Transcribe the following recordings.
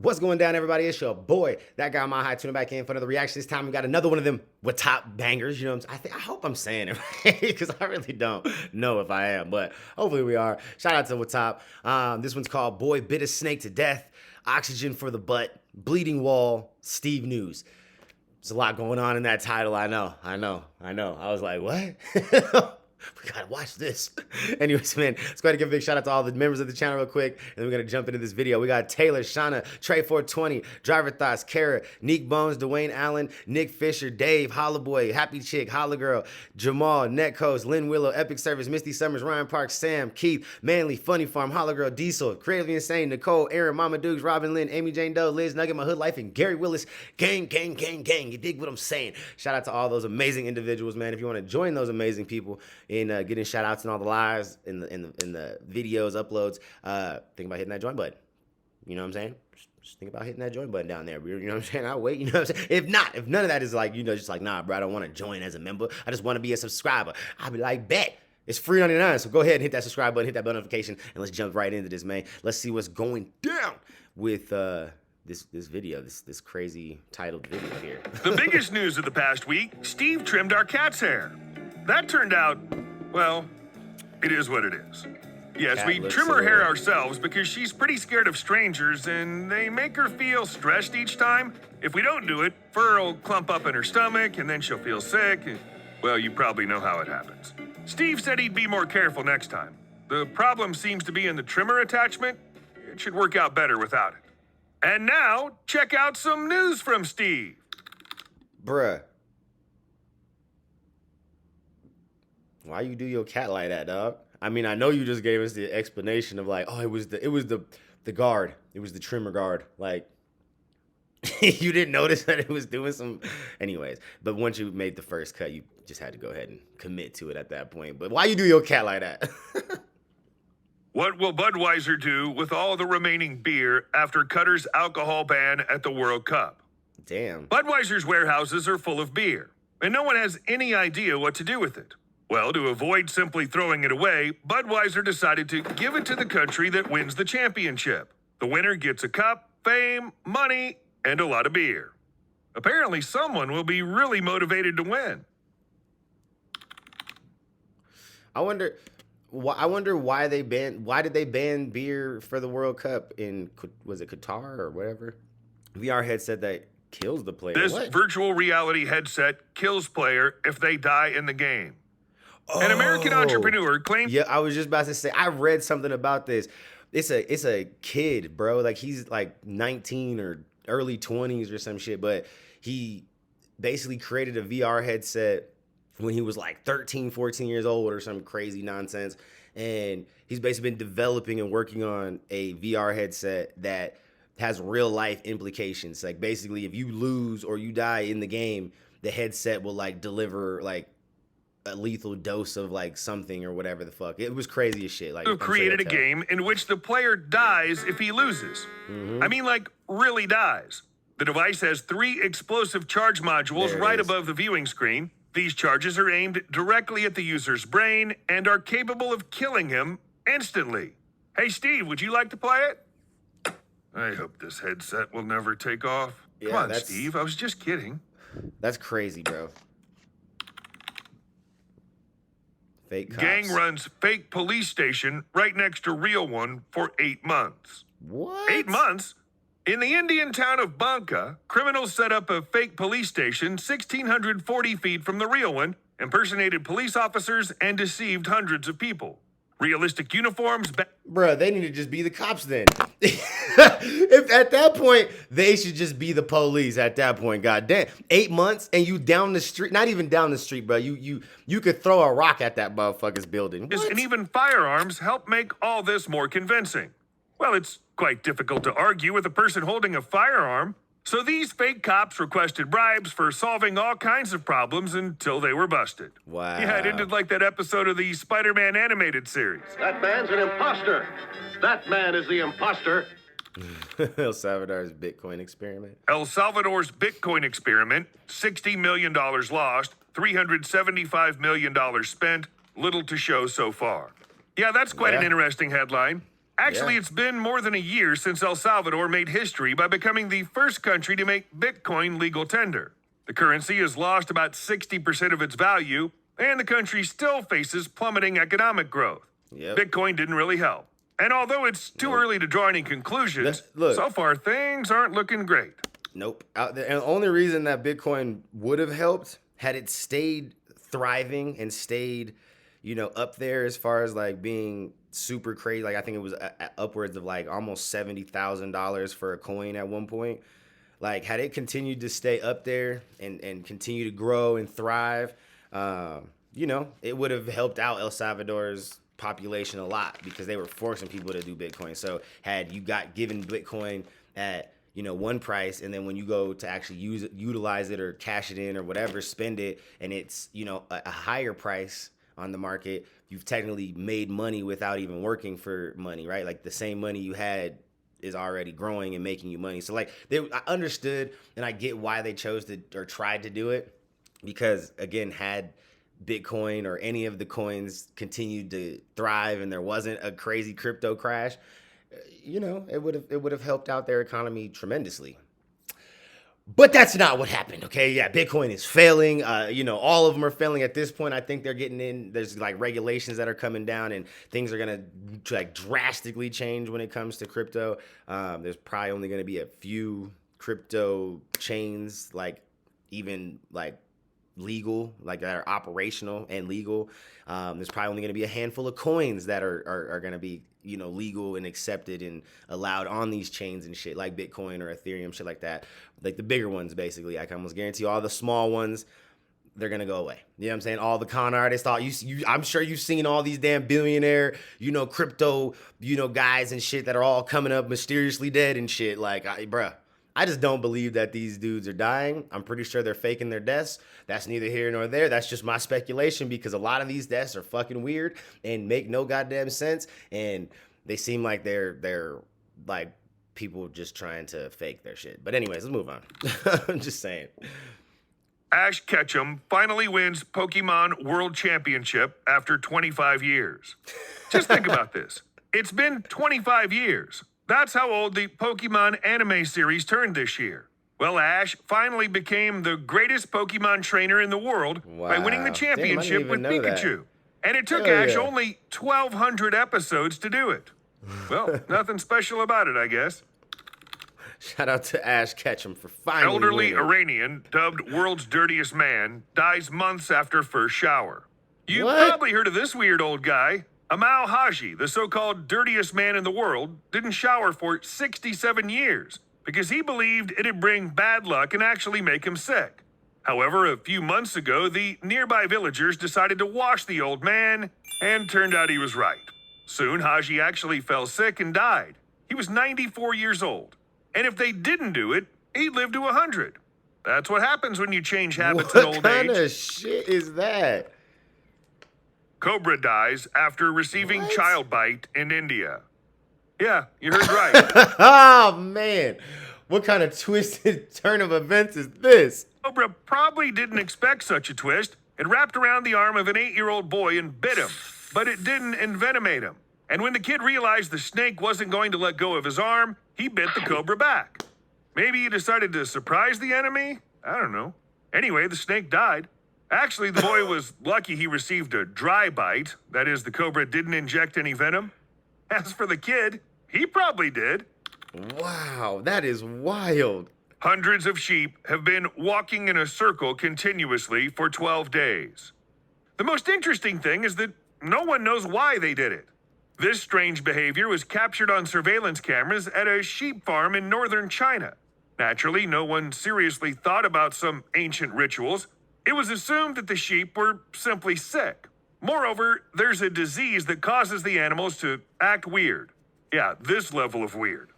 What's going down, everybody? It's your boy, that guy Mile High, tuning back in for another reaction. This time we got another one of them with top bangers. You know what I'm saying? I hope I'm saying it right because I really don't know if I am, but hopefully we are. Shout out to Watop. This one's called Boy Bit a Snake to Death, Oxygen for the Butt, Bleeding Wall, Steve News. There's a lot going on in that title. I know. I was like, what? We gotta watch this. Anyways, man, let's go ahead and give a big shout out to all the members of the channel real quick, and then we're gonna jump into this video. We got Taylor, Shauna, Trey420, Driver Thoughts, Kara, Neek Bones, Dwayne Allen, Nick Fisher, Dave, Hollaboy, Happy Chick, Holla Girl, Jamal, Netcoast, Lynn Willow, Epic Service, Misty Summers, Ryan Park, Sam, Keith, Manly, Funny Farm, Holla Girl, Diesel, Creatively Insane, Nicole, Aaron, Mama Dukes, Robin Lynn, Amy Jane Doe, Liz, Nugget, My Hood Life, and Gary Willis. Gang. You dig what I'm saying? Shout out to all those amazing individuals, man. If you want to join those amazing people in getting shout outs and all the lives in the videos, uploads, think about hitting that join button. You know what I'm saying? Just think about hitting that join button down there. You know what I'm saying? I'll wait. You know what I'm saying? If none of that is like, just like, nah, bro, I don't want to join as a member. I just want to be a subscriber. I'll be like, bet. It's free $99. So go ahead and hit that subscribe button, hit that bell notification, and let's jump right into this, man. Let's see what's going down with this video, this crazy titled video here. The biggest news of the past week, Steve trimmed our cat's hair. That turned out, well, it is what it is. Yes, Cat we trim her hair ourselves because she's pretty scared of strangers and they make her feel stressed each time. If we don't do it, fur will clump up in her stomach and then she'll feel sick. Well, you probably know how it happens. Steve said he'd be more careful next time. The problem seems to be in the trimmer attachment. It should work out better without it. And now, check out some news from Steve. Bruh. Why you do your cat like that, dog? I mean, I know you just gave us the explanation of like, oh, it was the guard. It was the trimmer guard. Like, you didn't notice that it was doing some. Anyways, but once you made the first cut, you just had to go ahead and commit to it at that point. But why you do your cat like that? What will Budweiser do with all the remaining beer after Qatar's alcohol ban at the World Cup? Damn. Budweiser's warehouses are full of beer, and no one has any idea what to do with it. Well, to avoid simply throwing it away, Budweiser decided to give it to the country that wins the championship. The winner gets a cup, fame, money, and a lot of beer. Apparently, someone will be really motivated to win. I wonder why did they ban beer for the World Cup in, was it Qatar or whatever? VR headset that kills the player. This virtual reality headset kills player if they die in the game. An American entrepreneur claimed... Yeah, I was just about to say, I read something about this. It's a kid, bro. Like, he's like 19 or early 20s or some shit, but he basically created a VR headset when he was like 13, 14 years old or some crazy nonsense. And he's basically been developing and working on a VR headset that has real life implications. Like, basically, if you lose or you die in the game, the headset will like deliver like a lethal dose of like something or whatever the fuck. It was crazy as shit. Like, who created a game in which the player dies if he loses. I mean, like, really dies. The device has 3 explosive charge modules right above the viewing screen. These charges are aimed directly at the user's brain and are capable of killing him instantly. Hey, Steve, would you like to play it? I hope this headset will never take off. Come on, Steve, I was just kidding. That's crazy, bro. Fake cops. Gang runs fake police station right next to real one for 8 months. What? 8 months? In the Indian town of Banka, criminals set up a fake police station 1,640 feet from the real one, impersonated police officers, and deceived hundreds of people. Realistic uniforms... Bruh, they need to just be the cops then. If at that point, they should just be the police at that point, goddamn. 8 months and you down the street, not even down the street, bro. You could throw a rock at that motherfucker's building. What? And even firearms help make all this more convincing. Well, it's quite difficult to argue with a person holding a firearm. So these fake cops requested bribes for solving all kinds of problems until they were busted. Wow. Yeah, it ended like that episode of the Spider-Man animated series. That man's an imposter. That man is the imposter. El Salvador's Bitcoin experiment. El Salvador's Bitcoin experiment, $60 million lost, $375 million spent, little to show so far. Yeah, that's quite an interesting headline. Actually, Yeah. it's been more than a year since El Salvador made history by becoming the first country to make Bitcoin legal tender. The currency has lost about 60% of its value, and the country still faces plummeting economic growth. Yep. Bitcoin didn't really help. And although it's too early to draw any conclusions, Look. so far things aren't looking great. Nope. And the only reason that Bitcoin would have helped had it stayed thriving and stayed, up there as far as like being super crazy. Like I think it was upwards of like almost $70,000 for a coin at one point. Like had it continued to stay up there and continue to grow and thrive, it would have helped out El Salvador's population a lot because they were forcing people to do Bitcoin. So had you got given Bitcoin at one price, and then when you go to actually utilize it or cash it in or whatever, spend it, and it's a higher price on the market, you've technically made money without even working for money, right? Like the same money you had is already growing and making you money. So like I understood and I get why they chose to or tried to do it, because again, had Bitcoin or any of the coins continued to thrive and there wasn't a crazy crypto crash, it would have helped out their economy tremendously. But that's not what happened, okay? Yeah, Bitcoin is failing. All of them are failing at this point. I think they're getting in. There's like regulations that are coming down, and things are gonna like drastically change when it comes to crypto. There's probably only gonna be a few crypto chains, like even like legal, like that are operational and legal. There's probably only gonna be a handful of coins that are gonna be legal and accepted and allowed on these chains and shit, like Bitcoin or Ethereum, shit like that. Like the bigger ones, basically. I can almost guarantee all the small ones, they're gonna go away. You know what I'm saying? All the con artists, I'm sure you've seen all these damn billionaire, crypto, guys and shit that are all coming up mysteriously dead and shit. Like, bruh, I just don't believe that these dudes are dying. I'm pretty sure they're faking their deaths. That's neither here nor there. That's just my speculation, because a lot of these deaths are fucking weird and make no goddamn sense. And they seem like they're like people just trying to fake their shit. But anyways, let's move on. I'm just saying. Ash Ketchum finally wins Pokemon World Championship after 25 years. Just think about this. It's been 25 years. That's how old the Pokemon anime series turned this year. Well, Ash finally became the greatest Pokemon trainer in the world by winning the championship with Pikachu. And it took Ash only 1,200 episodes to do it. Well, nothing special about it, I guess. Shout out to Ash Ketchum for finally Elderly winning. Iranian, dubbed world's dirtiest man, dies months after first shower. You've What? probably heard of this weird old guy. Amal Haji, the so-called dirtiest man in the world, didn't shower for 67 years because he believed it'd bring bad luck and actually make him sick. However, a few months ago, the nearby villagers decided to wash the old man, and turned out he was right. Soon, Haji actually fell sick and died. He was 94 years old. And if they didn't do it, he'd live to 100. That's what happens when you change habits in old age. What kind of shit is that? Cobra dies after receiving child bite in India. Yeah, you heard right. Oh, man. What kind of twisted turn of events is this? Cobra probably didn't expect such a twist. It wrapped around the arm of an 8-year-old boy and bit him, but it didn't envenomate him. And when the kid realized the snake wasn't going to let go of his arm, he bit the cobra back. Maybe he decided to surprise the enemy? I don't know. Anyway, the snake died. Actually, the boy was lucky he received a dry bite. That is, the cobra didn't inject any venom. As for the kid, he probably did. Wow, that is wild. Hundreds of sheep have been walking in a circle continuously for 12 days. The most interesting thing is that no one knows why they did it. This strange behavior was captured on surveillance cameras at a sheep farm in northern China. Naturally, no one seriously thought about some ancient rituals. It was assumed that the sheep were simply sick. Moreover, there's a disease that causes the animals to act weird. Yeah, this level of weird.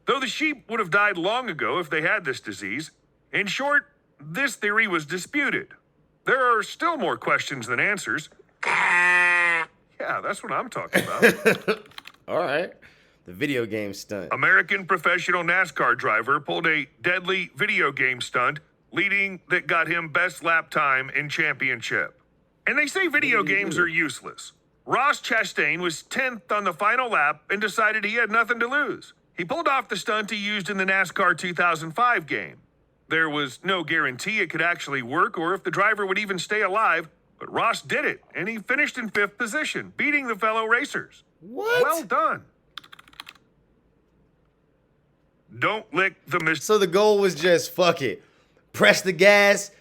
Though the sheep would have died long ago if they had this disease. In short, this theory was disputed. There are still more questions than answers. Yeah, that's what I'm talking about. All right. The video game stunt. American professional NASCAR driver pulled a deadly video game stunt, leading that got him best lap time in championship. And they say video games are useless. Ross Chastain was 10th on the final lap and decided he had nothing to lose. He pulled off the stunt he used in the NASCAR 2005 game. There was no guarantee it could actually work or if the driver would even stay alive, but Ross did it, and he finished in 5th position, beating the fellow racers. What? Well done. Don't lick the So the goal was just, fuck it. Press the gas.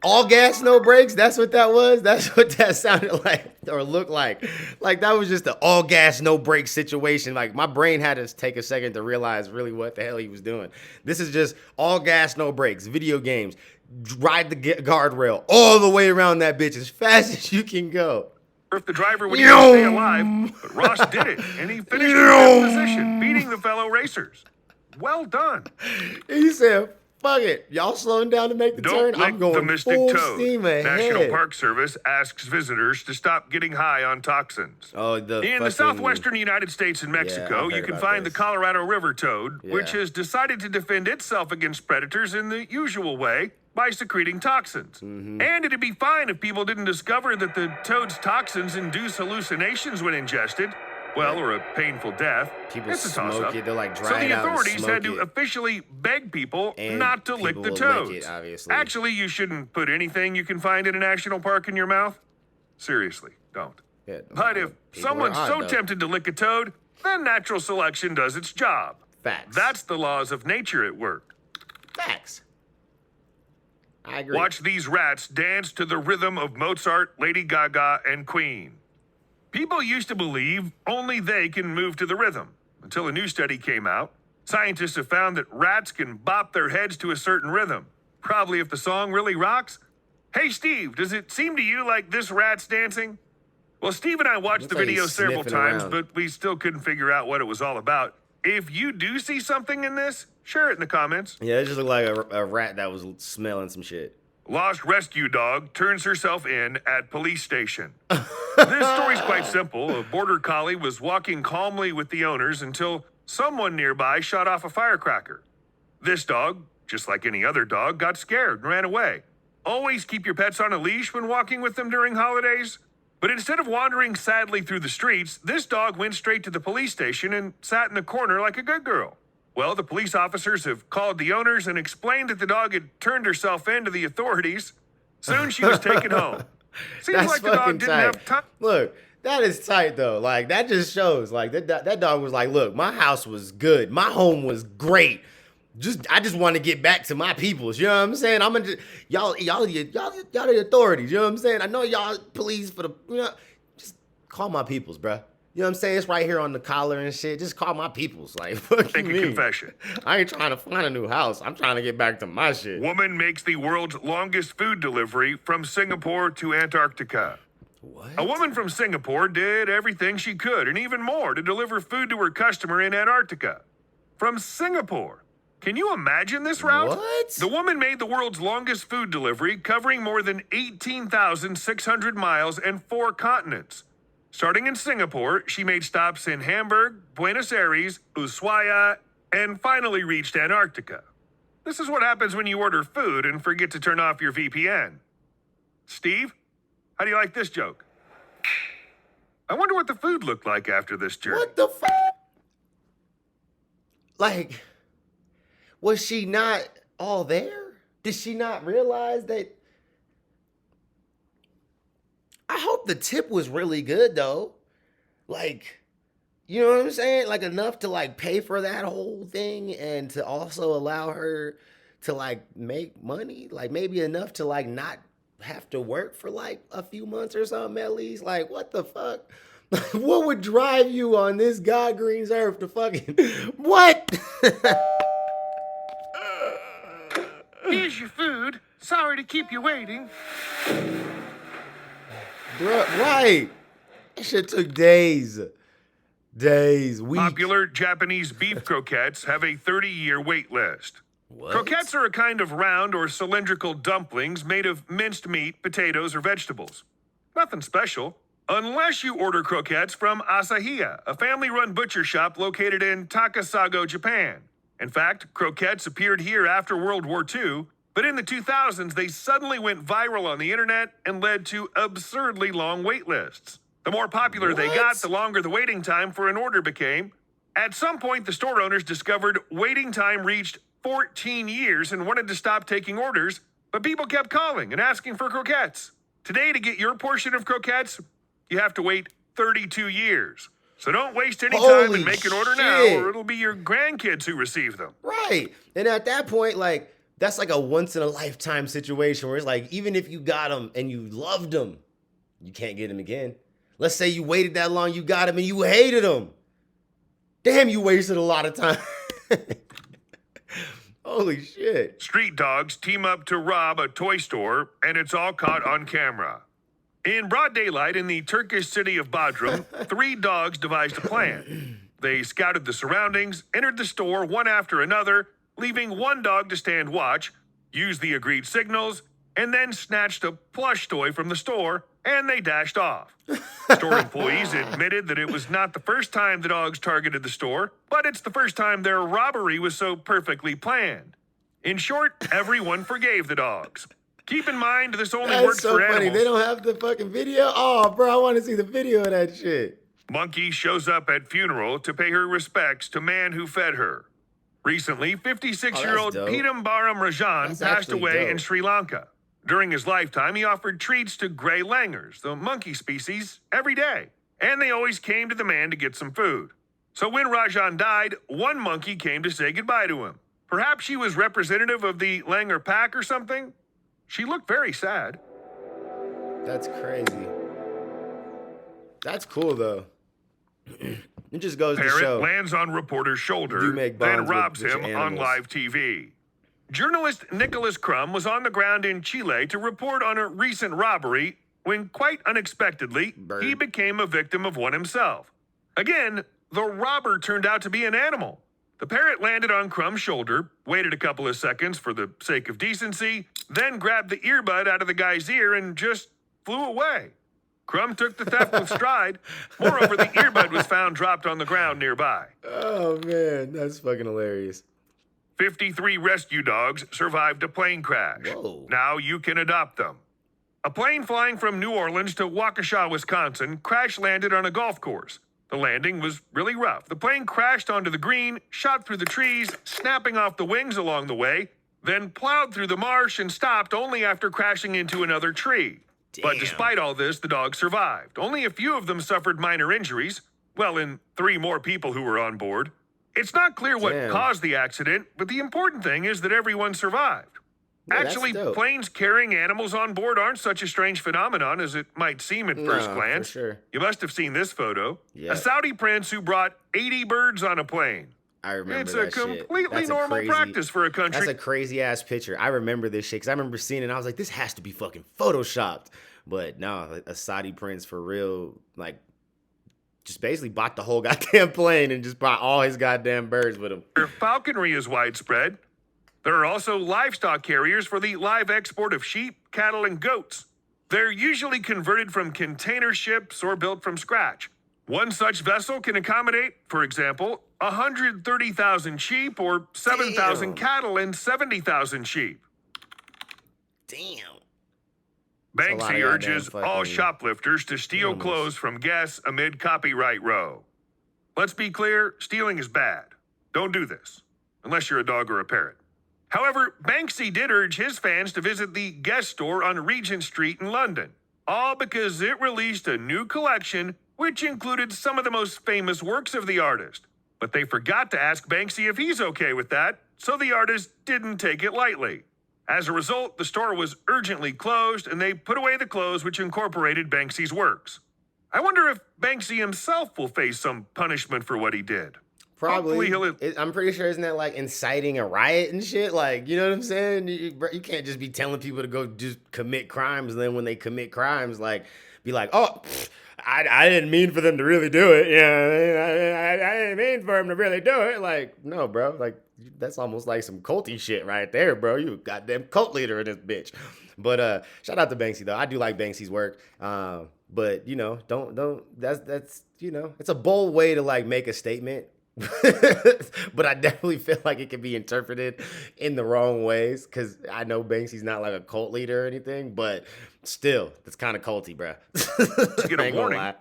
All gas, no brakes. That's what that was. That's what that sounded like or looked like. Like that was just the all gas, no brakes situation. Like my brain had to take a second to realize really what the hell he was doing. This is just all gas, no brakes. Video games. Ride the guardrail all the way around that bitch as fast as you can go. If the driver would even stay alive, but Ross did it, and he finished in 5th position, beating the fellow racers. Well done. He said, fuck it. Y'all slowing down to make the turn? Don't lick I'm going the Mystic full Toad. steam ahead. National Park Service asks visitors to stop getting high on toxins. Oh, In the southwestern United States and Mexico, I've you heard can about find this. the Colorado River toad, which Yeah. has decided to defend itself against predators in the usual way by secreting toxins. Mm-hmm. And it'd be fine if people didn't discover that the toad's toxins induce hallucinations when ingested. Well, or a painful death. People It's a smoke toss-up. it. They'll, like, So dry it the out and authorities had smoke to it. officially beg people And not to lick people the will toads. lick it, obviously. Actually, you shouldn't put anything you can find in a national park in your mouth. Seriously, don't. Yeah, But if people someone's are so odd, though. tempted to lick a toad, then natural selection does its job. Facts. That's the laws of nature at work. Facts. I agree. Watch these rats dance to the rhythm of Mozart, Lady Gaga, and Queen. People used to believe only they can move to the rhythm. Until a new study came out, scientists have found that rats can bop their heads to a certain rhythm. Probably if the song really rocks. Hey, Steve, does it seem to you like this rat's dancing? Well, Steve and I watched Looks the like video he's several sniffing times, around. but we still couldn't figure out what it was all about. If you do see something in this, share it in the comments. Yeah, it just looked like a rat that was smelling some shit. Lost rescue dog turns herself in at police station. This story's quite simple. A border collie was walking calmly with the owners until someone nearby shot off a firecracker. This dog, just like any other dog, got scared and ran away. Always keep your pets on a leash when walking with them during holidays. But instead of wandering sadly through the streets, this dog went straight to the police station and sat in the corner like a good girl. Well, the police officers have called the owners and explained that the dog had turned herself in to the authorities. Soon she was taken home. Seems That's like the dog fucking didn't tight. have time. Look, that is tight though. Like that just shows. Like that dog was like, look, my house was good. My home was great. I just want to get back to my peoples. You know what I'm saying? I'm gonna y'all the authorities. You know what I'm saying? I know y'all police for the just call my peoples, bruh. You know what I'm saying? It's right here on the collar and shit. Just call my peoples. Like, fuck Make you a mean? confession. I ain't trying to find a new house. I'm trying to get back to my shit. Woman makes the world's longest food delivery from Singapore to Antarctica. What? A woman from Singapore did everything she could and even more to deliver food to her customer in Antarctica. From Singapore. Can you imagine this route? What? The woman made the world's longest food delivery, covering more than 18,600 miles and 4 continents. Starting in Singapore, she made stops in Hamburg, Buenos Aires, Ushuaia, and finally reached Antarctica. This is what happens when you order food and forget to turn off your VPN. Steve, how do you like this joke? I wonder what the food looked like after this journey. What the fuck? Like, was she not all there? Did she not realize that? I hope the tip was really good though. Like, you know what I'm saying? Like enough to like pay for that whole thing and to also allow her to like make money. Like maybe enough to like not have to work for like a few months or something at least. Like what the fuck? What would drive you on this God Green's earth to fucking what? Here's your food. Sorry to keep you waiting. Bruh, right. That shit took days. Days, weeks. Popular Japanese beef croquettes have a 30-year wait list. What? Croquettes are a kind of round or cylindrical dumplings made of minced meat, potatoes, or vegetables. Nothing special. Unless you order croquettes from Asahiya, a family-run butcher shop located in Takasago, Japan. In fact, croquettes appeared here after World War II, but in the 2000s, they suddenly went viral on the internet and led to absurdly long wait lists. The more popular they got, What? the longer the waiting time for an order became. At some point, the store owners discovered waiting time reached 14 years and wanted to stop taking orders, but people kept calling and asking for croquettes. Today, to get your portion of croquettes, you have to wait 32 years. So don't waste any time Holy and make an order shit. now, or it'll be your grandkids who receive them. Right. And at that point, like, that's like a once in a lifetime situation where it's like, even if you got them and you loved them, you can't get them again. Let's say you waited that long, you got them and you hated them. Damn, you wasted a lot of time. Holy shit. Street dogs team up to rob a toy store, and it's all caught on camera. In broad daylight in the Turkish city of Bodrum, 3 dogs devised a plan. They scouted the surroundings, entered the store one after another, leaving one dog to stand watch, used the agreed signals, and then snatched a plush toy from the store, and they dashed off. Store employees admitted that it was not the first time the dogs targeted the store, but it's the first time their robbery was so perfectly planned. In short, everyone forgave the dogs. Keep in mind, this only works so for funny. animals. They don't have the fucking video? Oh, bro, I want to see the video of that shit. Monkey shows up at funeral to pay her respects to man who fed her. Recently, 56-year-old Oh, that's dope. Pitambaram Rajan That's passed actually away dope. in Sri Lanka. During his lifetime, he offered treats to gray langurs, the monkey species, every day. And they always came to the man to get some food. So when Rajan died, one monkey came to say goodbye to him. Perhaps she was representative of the langur pack or something? She looked very sad. That's crazy. That's cool, though. It just goes to Parrot show. lands on reporter's shoulder, You make then bonds robs with him your on animals. live TV. Journalist Nicholas Crum was on the ground in Chile to report on a recent robbery when, quite unexpectedly, Bird. he became a victim of one himself. Again, the robber turned out to be an animal. The parrot landed on Crum's shoulder, waited a couple of seconds for the sake of decency, then grabbed the earbud out of the guy's ear and just flew away. Crum took the theft with stride. Moreover, the earbud was found dropped on the ground nearby. Oh, man. That's fucking hilarious. 53 rescue dogs survived a plane crash. Whoa. Now you can adopt them. A plane flying from New Orleans to Waukesha, Wisconsin, crash landed on a golf course. The landing was really rough. The plane crashed onto the green, shot through the trees, snapping off the wings along the way, then plowed through the marsh and stopped only after crashing into another tree. But Damn. despite all this, the dogs survived. Only a few of them suffered minor injuries. Well, and 3 more people who were on board. It's not clear what Damn. caused the accident, but the important thing is that everyone survived. Yeah, that's Actually, dope. planes carrying animals on board aren't such a strange phenomenon as it might seem at first No, glance. for sure. You must have seen this photo. Yeah. A Saudi prince who brought 80 birds on a plane. I remember It's that a shit. completely That's a normal crazy- practice for a country. That's a crazy ass picture. I remember this shit because I remember seeing it and I was like, this has to be fucking photoshopped. But no, a Saudi prince for real, like, just basically bought the whole goddamn plane and just brought all his goddamn birds with him. Falconry is widespread. There are also livestock carriers for the live export of sheep, cattle, and goats. They're usually converted from container ships or built from scratch. One such vessel can accommodate, for example, 130,000 sheep or 7,000 Damn. cattle and 70,000 sheep. Damn. a lot of Banksy goddamn urges all fucking shoplifters to steal animals. clothes from guests amid copyright row. Let's be clear, stealing is bad. Don't do this, unless you're a dog or a parrot. However, Banksy did urge his fans to visit the Guest store on Regent Street in London, all because it released a new collection which included some of the most famous works of the artist. But they forgot to ask Banksy if he's okay with that, so the artist didn't take it lightly. As a result, the store was urgently closed, and they put away the clothes which incorporated Banksy's works. I wonder if Banksy himself will face some punishment for what he did. Probably. Hopefully I'm pretty sure isn't that like inciting a riot and shit? Like, you know what I'm saying? You can't just be telling people to go just commit crimes, and then when they commit crimes, like, be like, oh, I didn't mean for them to really do it. Yeah, I didn't mean for them to really do it. Like, no, bro. Like, that's almost like some culty shit right there, bro. You a goddamn cult leader in this bitch. But shout out to Banksy though. I do like Banksy's work. But you know, don't. That's you know, it's a bold way to like make a statement. But I definitely feel like it can be interpreted in the wrong ways because I know Banksy's not like a cult leader or anything, but still, it's kind of culty, bro. to get a Ain't gonna warning. lie.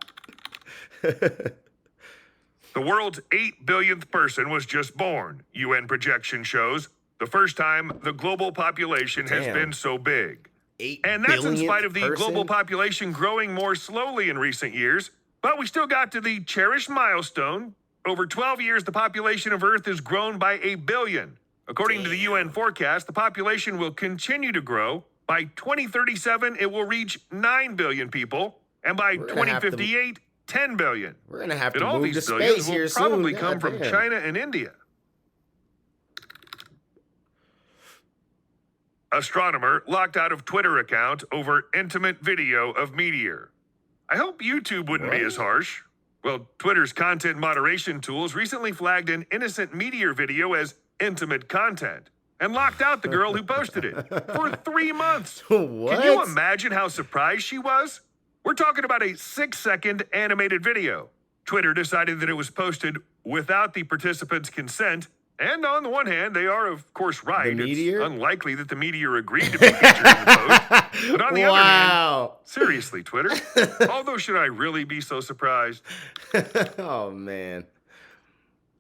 The world's 8 billionth person was just born, UN projection shows. The first time the global population has been so big. 8 And that's in spite of the billionth global person? population growing more slowly in recent years. But we still got to the cherished milestone. Over 12 years, the population of Earth has grown by 1 billion. According to the UN forecast, the population will continue to grow. By 2037, it will reach 9 billion people. And by We're gonna have to- 2058, 10 billion. We're going to have And to all move to these billions space will here probably soon. come from Goddamn. China and India. Astronomer locked out of Twitter account over intimate video of meteor. I hope YouTube wouldn't be What? as harsh. Well, Twitter's content moderation tools recently flagged an innocent meteor video as intimate content and locked out the girl who posted it for 3 months. What? Can you imagine how surprised she was? We're talking about a 6-second animated video. Twitter decided that it was posted without the participants' consent. And on the one hand, they are, of course, right. The meteor? It's unlikely that the meteor agreed to be featured in the post. But on the other hand, Wow. seriously, Twitter. Although, should I really be so surprised? Oh, man.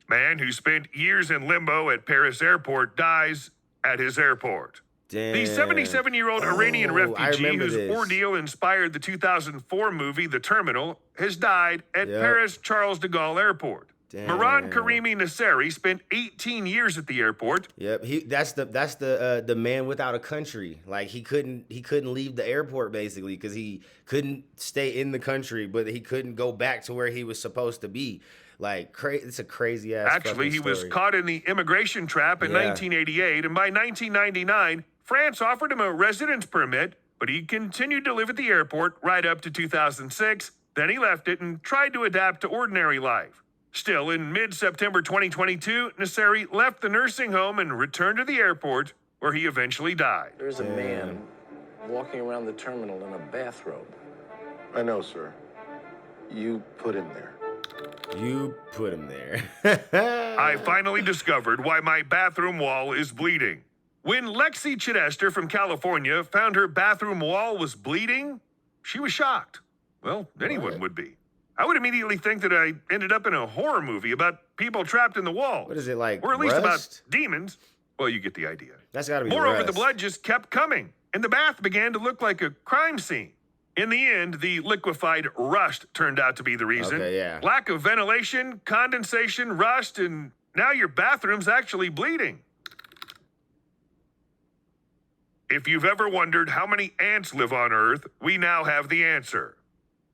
Man who spent years in limbo at Paris airport dies at his airport. Damn. The 77-year-old Iranian I refugee remember whose this. ordeal inspired the 2004 movie The Terminal has died at Yep. Paris Charles de Gaulle Airport. Damn. Maran Karimi Nasseri spent 18 years at the airport. Yep, that's the man without a country. Like he couldn't leave the airport basically because he couldn't stay in the country, but he couldn't go back to where he was supposed to be. Like it's a crazy ass. Actually, he was story. caught in the immigration trap in Yeah. 1988, and by 1999, France offered him a residence permit, but he continued to live at the airport right up to 2006. Then he left it and tried to adapt to ordinary life. Still, in mid-September 2022, Nasseri left the nursing home and returned to the airport, where he eventually died. There's a man walking around the terminal in a bathrobe. I know, sir. You put him there. You put him there. I finally discovered why my bathroom wall is bleeding. When Lexi Chidester from California found her bathroom wall was bleeding, she was shocked. Well, anyone What? would be. I would immediately think that I ended up in a horror movie about people trapped in the wall. What is it like? Or at least about rust? demons. Well, you get the idea. That's got to be. Moreover, rust. the blood just kept coming, and the bath began to look like a crime scene. In the end, the liquefied rust turned out to be the reason. Okay, yeah. Lack of ventilation, condensation, rust, and now your bathroom's actually bleeding. If you've ever wondered how many ants live on Earth, we now have the answer.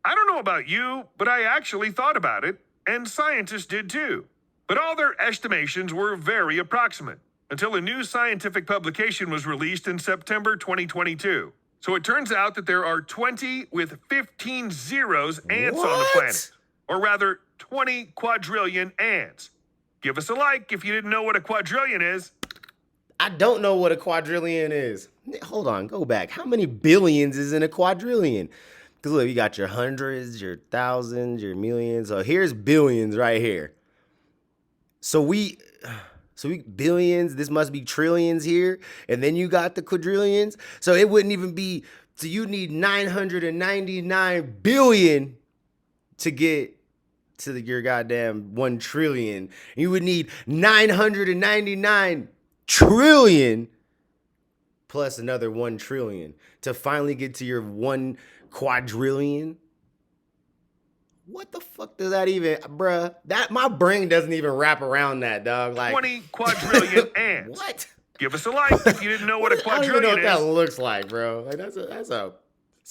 I don't know about you, but I actually thought about it, and scientists did too. But all their estimations were very approximate, until a new scientific publication was released in September 2022. So it turns out that there are 20 with 15 zeros ants on the What? planet. Or rather, 20 quadrillion ants. Give us a like if you didn't know what a quadrillion is. I don't know what a quadrillion is. Hold on, go back. How many billions is in a quadrillion? Because look, you got your hundreds, your thousands, your millions. So here's billions right here. So we billions, this must be trillions here. And then you got the quadrillions. So it wouldn't even be, so you need 999 billion to get to your goddamn 1 trillion. You would need 999 trillion plus another 1 trillion to finally get to your 1 quadrillion. What the fuck does that even, bruh? That my brain doesn't even wrap around that, dog. Like 20 quadrillion ants. What? Give us a like if you didn't know what a I don't even know quadrillion what that is. looks like, bro. Like that's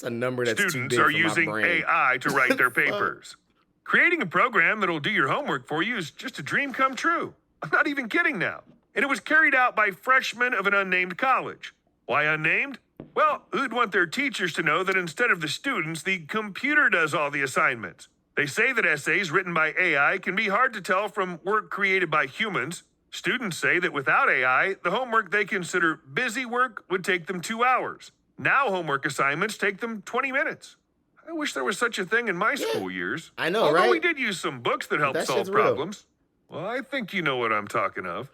a number that's too Students big are for using my brain. AI to write their papers. Creating a program that'll do your homework for you is just a dream come true. I'm not even kidding now. And it was carried out by freshmen of an unnamed college. Why unnamed? Well, who'd want their teachers to know that instead of the students, the computer does all the assignments? They say that essays written by AI can be hard to tell from work created by humans. Students say that without AI, the homework they consider busy work would take them 2 hours. Now homework assignments take them 20 minutes. I wish there was such a thing in my school years. I know, Although right? we did use some books that helped That solve shit's real. problems. Well, I think you know what I'm talking of.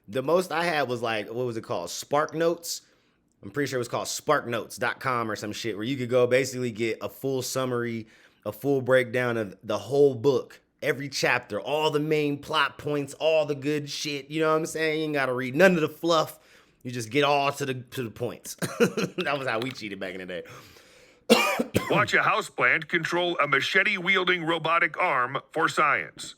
The most I had was like, what was it called? Spark Notes. I'm pretty sure it was called sparknotes.com or some shit where you could go basically get a full summary a full breakdown of the whole book, every chapter, all the main plot points, all the good shit. You know what I'm saying? You ain't got to read none of the fluff. You just get all to the points. That was how we cheated back in the day. Watch a houseplant control a machete-wielding robotic arm for science.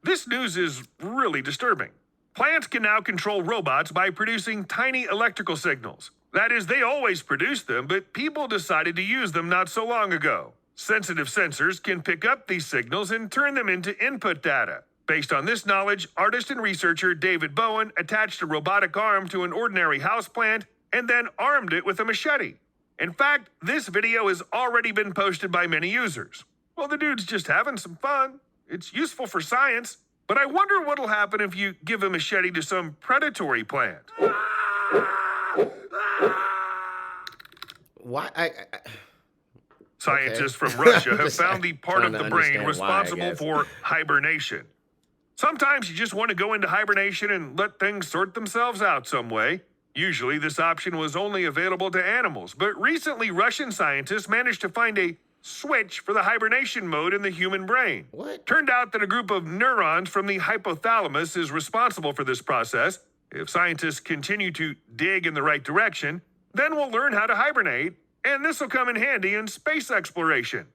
This news is really disturbing. Plants can now control robots by producing tiny electrical signals. That is, they always produce them, but people decided to use them not so long ago. Sensitive sensors can pick up these signals and turn them into input data. Based on this knowledge, artist and researcher David Bowen attached a robotic arm to an ordinary houseplant and then armed it with a machete. In fact, this video has already been posted by many users. Well, the dude's just having some fun. It's useful for science, but I wonder what'll happen if you give a machete to some predatory plant. Why? Scientists Okay. from Russia have Just found the part trying of to the brain understand why, I responsible guess. for hibernation. Sometimes you just want to go into hibernation and let things sort themselves out some way. Usually this option was only available to animals, but recently Russian scientists managed to find a switch for the hibernation mode in the human brain. What? Turned out that a group of neurons from the hypothalamus is responsible for this process. If scientists continue to dig in the right direction, then we'll learn how to hibernate, and this will come in handy in space exploration.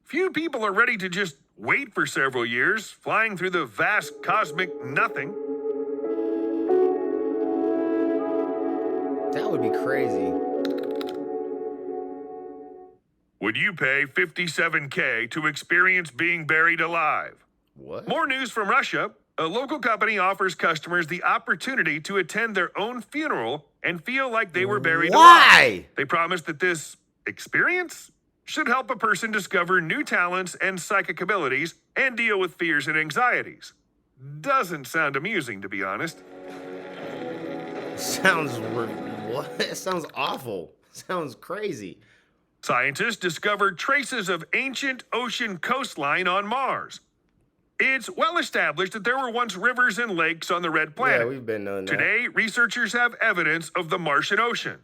Few people are ready to just wait for several years, flying through the vast cosmic nothing. That would be crazy. Would you pay $57K to experience being buried alive? What? More news from Russia. A local company offers customers the opportunity to attend their own funeral and feel like they were buried alive. Why? They promise that this experience should help a person discover new talents and psychic abilities and deal with fears and anxieties. Doesn't sound amusing, to be honest. What? It sounds awful. Sounds crazy. Scientists discovered traces of ancient ocean coastline on Mars. It's well established that there were once rivers and lakes on the red planet. Yeah, we've been knowing that. Today, researchers have evidence of the Martian Ocean.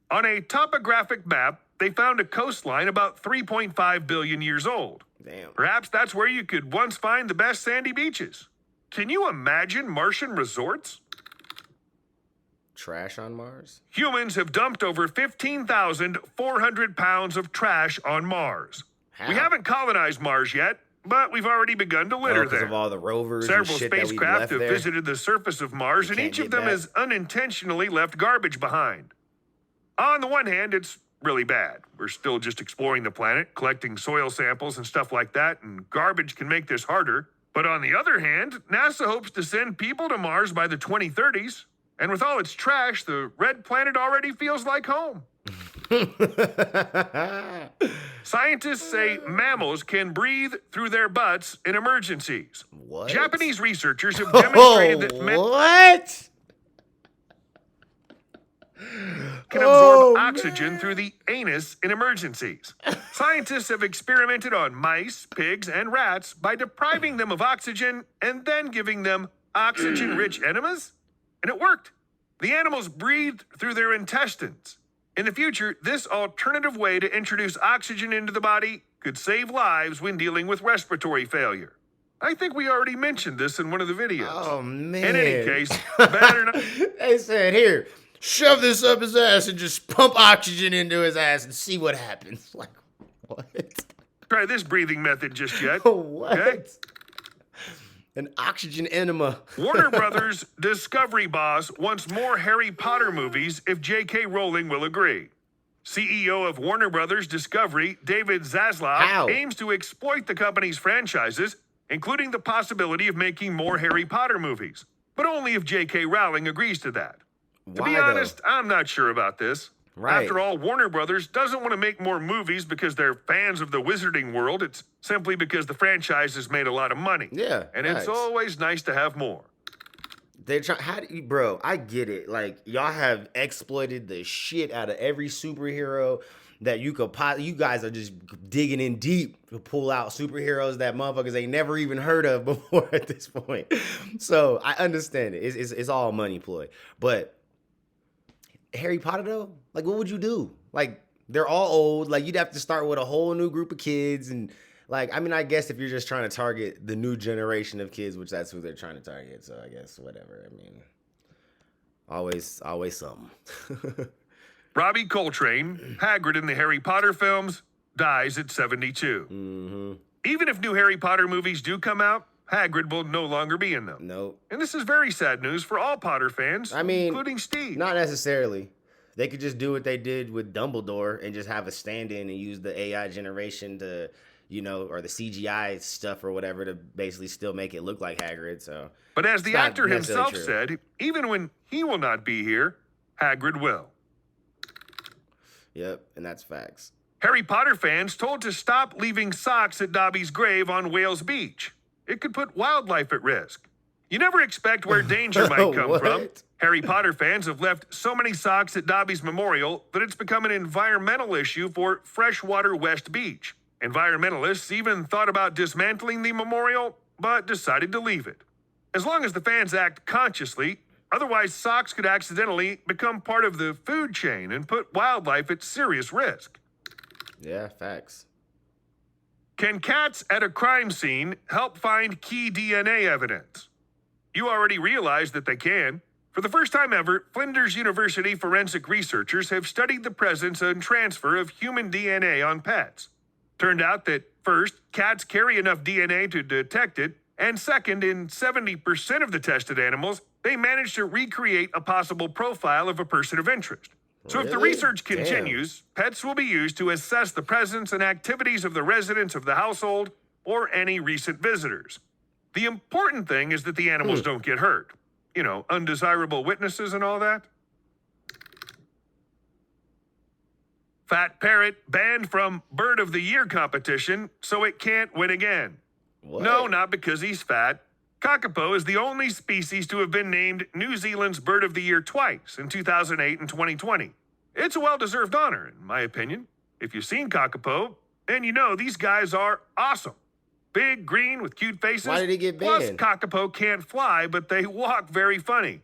On a topographic map, they found a coastline about 3.5 billion years old. Damn. Perhaps that's where you could once find the best sandy beaches. Can you imagine Martian resorts? Trash on Mars? Humans have dumped over 15,400 pounds of trash on Mars. How? We haven't colonized Mars yet, but we've already begun to litter Because there. of all the rovers and Several shit that we've spacecraft left have there. visited the surface of Mars, and can't each of get them back. has unintentionally left garbage behind. On the one hand, it's really bad. We're still just exploring the planet, collecting soil samples and stuff like that, and garbage can make this harder. But on the other hand, NASA hopes to send people to Mars by the 2030s. And with all its trash, the red planet already feels like home. Scientists say mammals can breathe through their butts in emergencies. What? Japanese researchers have demonstrated that What? can absorb oxygen through the anus in emergencies. Scientists have experimented on mice, pigs, and rats by depriving them of oxygen and then giving them oxygen-rich enemas. And it worked. The animals breathed through their intestines. In the future, this alternative way to introduce oxygen into the body could save lives when dealing with respiratory failure. I think we already mentioned this in one of the videos. Oh, man. In any case, bad or not, They said, here, shove this up his ass and just pump oxygen into his ass and see what happens. Like, what? try this breathing method just yet. What? Okay? An oxygen enema. Warner Brothers Discovery boss wants more Harry Potter movies if J.K. Rowling will agree. CEO of Warner Brothers Discovery, David Zaslav, How? aims to exploit the company's franchises, including the possibility of making more Harry Potter movies, but only if J.K. Rowling agrees to that. To Why, be though? honest, I'm not sure about this. Right. After all, Warner Brothers doesn't want to make more movies because they're fans of the wizarding world. It's simply because the franchise has made a lot of money. Yeah, And it's facts. always nice to have more. They're trying. How do you, bro? I get it. Like, y'all have exploited the shit out of every superhero that you could. You guys are just digging in deep to pull out superheroes that motherfuckers ain't never even heard of before at this point. So I understand it. It's all a money ploy. But Harry Potter though, like, what would you do? Like, they're all old. Like, you'd have to start with a whole new group of kids, and Like, I mean, I guess if you're just trying to target the new generation of kids, which that's who they're trying to target, so I guess whatever. I mean, always something. Robbie Coltrane, Hagrid in the Harry Potter films, dies at 72. Mm-hmm. Even if new Harry Potter movies do come out, Hagrid will no longer be in them. Nope. And this is very sad news for all Potter fans, I mean, including Steve. Not necessarily. They could just do what they did with Dumbledore and just have a stand-in and use the AI generation to, you know, or the CGI stuff or whatever to basically still make it look like Hagrid. So, but as the actor himself true. said, even when he will not be here, Hagrid will. Yep, and that's facts. Harry Potter fans told to stop leaving socks at Dobby's grave on Wales Beach. It could put wildlife at risk. You never expect where danger might come from. Harry Potter fans have left so many socks at Dobby's memorial that it's become an environmental issue for Freshwater West Beach. Environmentalists even thought about dismantling the memorial, but decided to leave it. As long as the fans act consciously, otherwise socks could accidentally become part of the food chain and put wildlife at serious risk. Yeah, facts. Can cats at a crime scene help find key DNA evidence? You already realize that they can. For the first time ever, Flinders University forensic researchers have studied the presence and transfer of human DNA on pets. Turned out that, first, cats carry enough DNA to detect it, and second, in 70% of the tested animals, they managed to recreate a possible profile of a person of interest. So if the Really? research continues, pets will be used to assess the presence and activities of the residents of the household or any recent visitors. The important thing is that the animals don't get hurt. You know, undesirable witnesses and all that. Fat parrot banned from Bird of the Year competition, so it can't win again. What? No, not because he's fat. Kakapo is the only species to have been named New Zealand's Bird of the Year twice, in 2008 and 2020. It's a well-deserved honor, in my opinion. If you've seen Kakapo, then you know these guys are awesome. Big, green, with cute faces. Why did he get Plus, banned? Kakapo can't fly, but they walk very funny.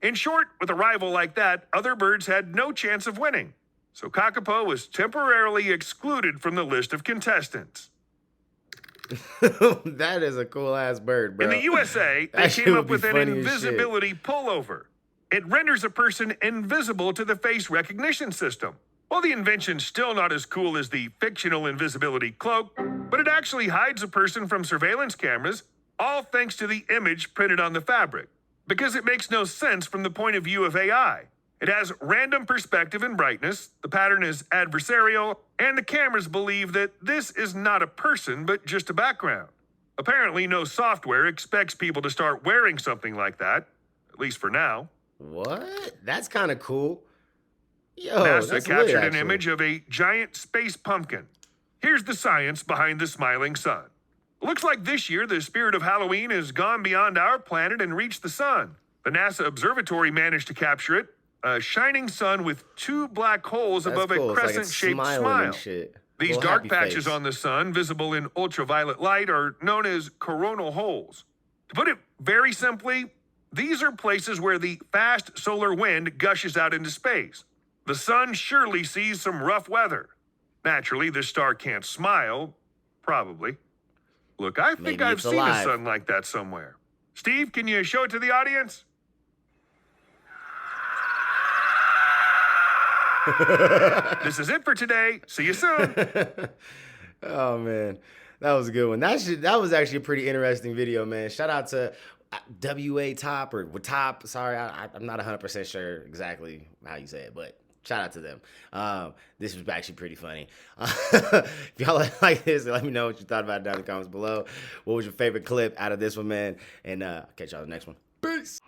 In short, with a rival like that, other birds had no chance of winning. So Kakapo was temporarily excluded from the list of contestants. That is a cool-ass bird, bro. In the USA, they That shit came would up be with an funny as shit. invisibility pullover. It renders a person invisible to the face recognition system. Well, the invention's still not as cool as the fictional invisibility cloak, but it actually hides a person from surveillance cameras, all thanks to the image printed on the fabric. Because it makes no sense from the point of view of AI. It has random perspective and brightness, the pattern is adversarial, and the cameras believe that this is not a person, but just a background. Apparently, no software expects people to start wearing something like that, at least for now. What? That's kind of cool. Yo, NASA that's captured lit, an actually. image of a giant space pumpkin. Here's the science behind the smiling sun. Looks like this year the spirit of Halloween has gone beyond our planet and reached the sun. The NASA observatory managed to capture it, a shining sun with two black holes That's above cool. a It's like it's crescent-shaped smiling smile. and shit. These Little dark happy patches face. on the sun, visible in ultraviolet light, are known as coronal holes. To put it very simply, these are places where the fast solar wind gushes out into space. The sun surely sees some rough weather. Naturally, this star can't smile, probably. Look, I think Maybe I've it's seen a alive. sun like that somewhere. Steve, can you show it to the audience? This is it for today. See you soon. Oh man, that was a good one. That was actually a pretty interesting video, man. Shout out to WA Top or Top. Sorry, I'm not 100% sure exactly how you say it, but shout out to them. This was actually pretty funny. If y'all like this, let me know what you thought about it down in the comments below. What was your favorite clip out of this one, man? And I'll catch y'all in the next one. Peace.